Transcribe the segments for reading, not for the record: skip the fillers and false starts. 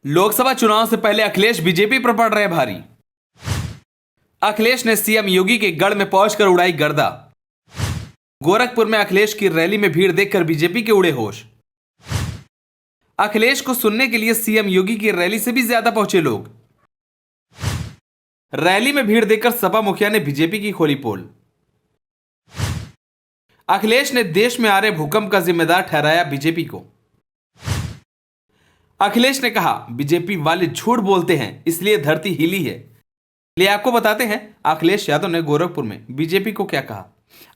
लोकसभा चुनाव से पहले अखिलेश बीजेपी पर पड़ रहे भारी। अखिलेश ने सीएम योगी के गढ़ में पहुंचकर उड़ाई गर्दा। गोरखपुर में अखिलेश की रैली में भीड़ देखकर बीजेपी के उड़े होश। अखिलेश को सुनने के लिए सीएम योगी की रैली से भी ज्यादा पहुंचे लोग। रैली में भीड़ देखकर सपा मुखिया ने बीजेपी की खोली पोल। अखिलेश ने देश में आ रहे भूकंप का जिम्मेदार ठहराया बीजेपी को। अखिलेश ने कहा बीजेपी वाले झूठ बोलते हैं इसलिए धरती हिली है। लिए आपको बताते हैं अखिलेश यादव ने गोरखपुर में बीजेपी को क्या कहा।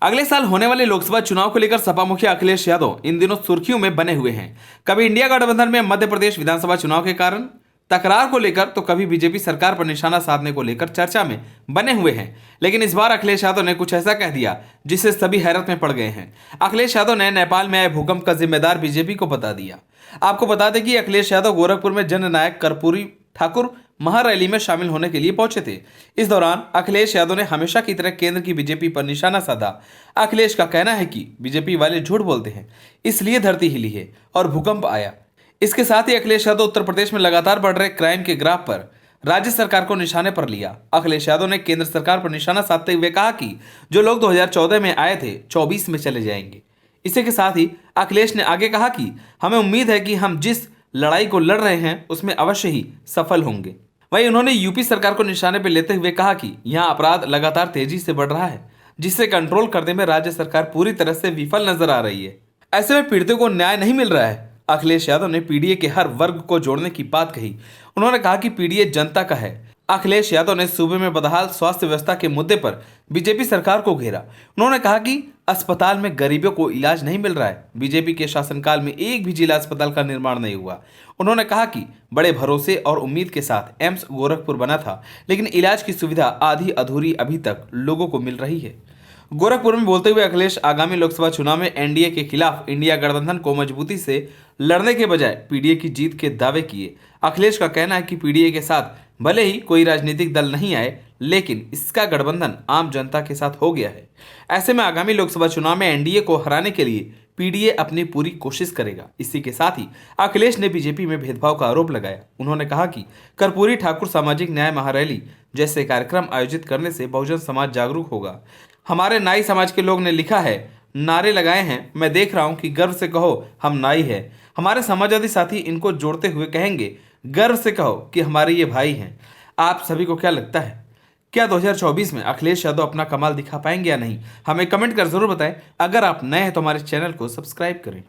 अगले साल होने वाले लोकसभा चुनाव को लेकर सपा मुखिया अखिलेश यादव इन दिनों सुर्खियों में बने हुए हैं। कभी इंडिया गठबंधन में मध्य प्रदेश विधानसभा चुनाव के कारण तकरार को लेकर तो कभी बीजेपी सरकार पर निशाना साधने को लेकर चर्चा में बने हुए हैं। लेकिन इस बार अखिलेश यादव ने कुछ ऐसा कह दिया जिससे सभी हैरत में पड़ गए हैं। अखिलेश यादव ने नेपाल में आए भूकंप का जिम्मेदार बीजेपी को बता दिया। आपको बता दें कि अखिलेश यादव गोरखपुर में जननायक कर्पूरी ठाकुर महारैली में शामिल होने के लिए पहुंचे थे। इस दौरान अखिलेश यादव ने हमेशा की तरह केंद्र की बीजेपी पर निशाना साधा। अखिलेश का कहना है कि बीजेपी वाले झूठ बोलते हैं इसलिए धरती हिली है और भूकंप आया। इसके साथ ही अखिलेश यादव उत्तर प्रदेश में लगातार बढ़ रहे क्राइम के ग्राफ पर राज्य सरकार को निशाने पर लिया। अखिलेश यादव ने केंद्र सरकार पर निशाना साधते हुए कहा कि जो लोग 2014 में आए थे 24 में चले जाएंगे। इसी के साथ ही अखिलेश ने आगे कहा कि हमें उम्मीद है कि हम जिस लड़ाई को लड़ रहे हैं उसमें अवश्य ही सफल होंगे। वहीं उन्होंने यूपी सरकार को निशाने पर लेते हुए कहा कि यहां अपराध लगातार तेजी से बढ़ रहा है जिससे कंट्रोल करने में राज्य सरकार पूरी तरह से विफल नजर आ रही है। ऐसे में पीड़ितों को न्याय नहीं मिल रहा है। अखिलेश यादव ने पीडीए के हर वर्ग को जोड़ने की बात कही। उन्होंने कहा कि पीडीए जनता का है। अखिलेश यादव ने सूबे में बदहाल स्वास्थ्य व्यवस्था के मुद्दे पर बीजेपी सरकार को घेरा। उन्होंने कहा कि अस्पताल में गरीबों को इलाज नहीं मिल रहा है। बीजेपी के शासनकाल में एक भी जिला अस्पताल का निर्माण नहीं हुआ। उन्होंने कहा कि बड़े भरोसे और उम्मीद के साथ एम्स गोरखपुर बना था लेकिन इलाज की सुविधा आधी अधूरी अभी तक लोगों को मिल रही है। गोरखपुर में बोलते हुए अखिलेश आगामी लोकसभा चुनाव में एनडीए के खिलाफ इंडिया गठबंधन को मजबूती से लड़ने के बजाय पीडीए की जीत के दावे किए। अखिलेश का कहना है कि पीडीए के साथ भले ही कोई राजनीतिक दल नहीं आए लेकिन इसका गठबंधन आम जनता के साथ हो गया है। ऐसे में आगामी लोकसभा चुनाव में एनडीए को हराने के लिए पीडीए अपनी पूरी कोशिश करेगा। इसी के साथ ही अखिलेश ने बीजेपी में भेदभाव का आरोप लगाया। उन्होंने कहा कि कर्पूरी ठाकुर सामाजिक न्याय महारैली जैसे कार्यक्रम आयोजित करने से बहुजन समाज जागरूक होगा। हमारे नाई समाज के लोग ने लिखा है, नारे लगाए हैं, मैं देख रहा हूं कि गर्व से कहो हम नाई है। हमारे समाजवादी साथी इनको जोड़ते हुए कहेंगे गर्व से कहो कि हमारे ये भाई हैं। आप सभी को क्या लगता है, क्या 2024 में अखिलेश यादव अपना कमाल दिखा पाएंगे या नहीं? हमें कमेंट कर जरूर बताएं। अगर आप नए हैं तो हमारे चैनल को सब्सक्राइब करें।